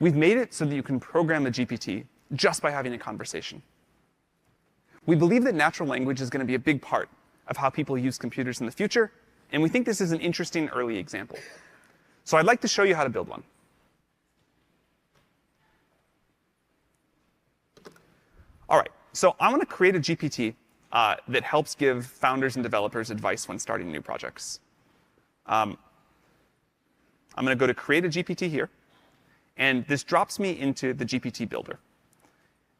We've made it so that you can program a GPT just by having a conversation. We believe that natural language is going to be a big part of how people use computers in the future, and we think this is an interesting early example. So I'd like to show you how to build one. All right, so I want to create a GPT that helps give founders and developers advice when starting new projects. I'm going to go to Create a GPT here, and this drops me into the GPT builder.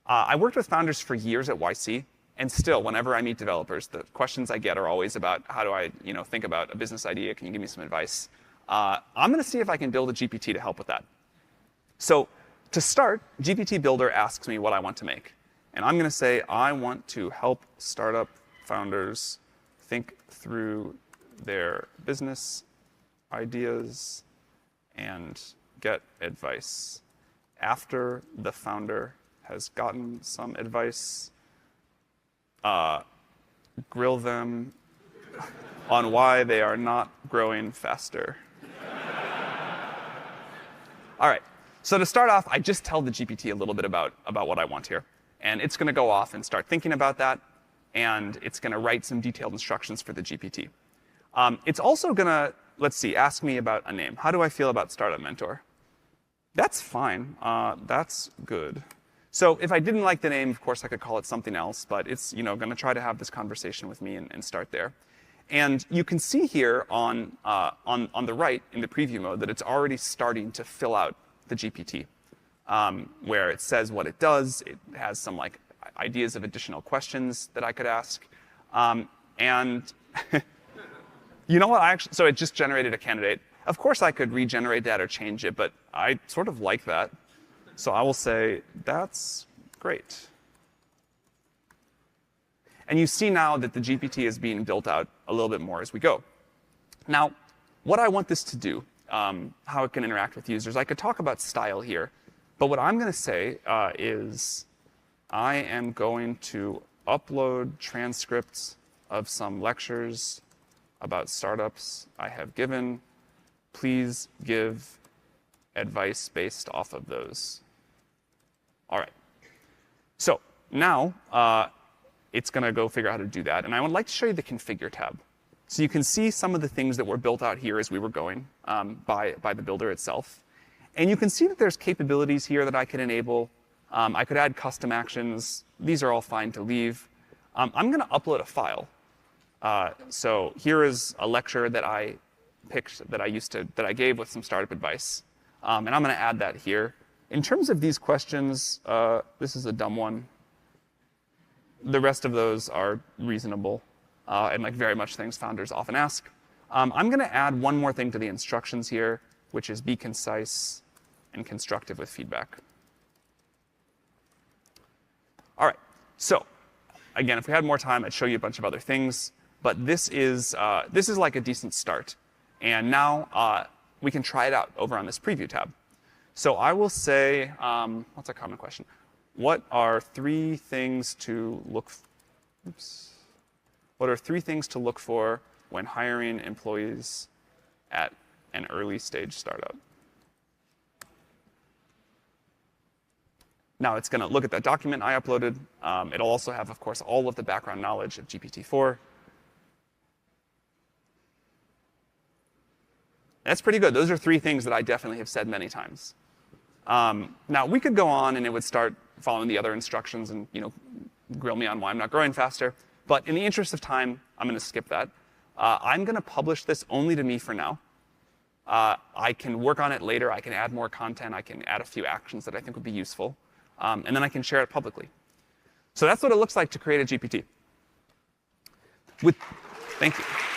I worked with founders for years at YC, and still, whenever I meet developers, the questions I get are always about how do I think about a business idea? Can you give me some advice? I'm going to see if I can build a GPT to help with that. So to start, GPT Builder asks me what I want to make. And I'm going to say, I want to help startup founders think through their business ideas and get advice. After the founder has gotten some advice, grill them on why they are not growing faster. All right, so to start off, I just tell the GPT a little bit about what I want here. And it's going to go off and start thinking about that, and it's going to write some detailed instructions for the GPT. It's also going to, ask me about a name. How do I feel about Startup Mentor? That's fine. That's good. So if I didn't like the name, of course, I could call it something else, but it's going to try to have this conversation with me and start there. And you can see here on the right in the preview mode that it's already starting to fill out the GPT, where it says what it does. It has some ideas of additional questions that I could ask. And you know what? So it just generated a candidate. Of course, I could regenerate that or change it, but I sort of like that. So I will say, that's great. And you see now that the GPT is being built out a little bit more as we go. Now, what I want this to do, how it can interact with users, I could talk about style here. But what I'm going to say is I am going to upload transcripts of some lectures about startups I have given. Please give advice based off of those. All right. So now it's going to go figure out how to do that. And I would like to show you the Configure tab. So you can see some of the things that were built out here as we were going by the builder itself. And you can see that there's capabilities here that I could enable. I could add custom actions. These are all fine to leave. I'm going to upload a file. So here is a lecture that I picked that I gave with some startup advice. And I'm going to add that here. In terms of these questions, this is a dumb one. The rest of those are reasonable and very much things founders often ask. I'm going to add one more thing to the instructions here, which is be concise and constructive with feedback. All right. So again, if we had more time, I'd show you a bunch of other things. But this is like a decent start. And now we can try it out over on this preview tab. So I will say, what's a common question? What are three things to look for when hiring employees at an early stage startup? Now it's going to look at that document I uploaded. It'll also have, of course, all of the background knowledge of GPT-4. That's pretty good. Those are three things that I definitely have said many times. Now we could go on and it would start following the other instructions and grill me on why I'm not growing faster. But in the interest of time, I'm going to skip that. I'm going to publish this only to me for now. I can work on it later. I can add more content. I can add a few actions that I think would be useful. And then I can share it publicly. So that's what it looks like to create a GPT. Thank you.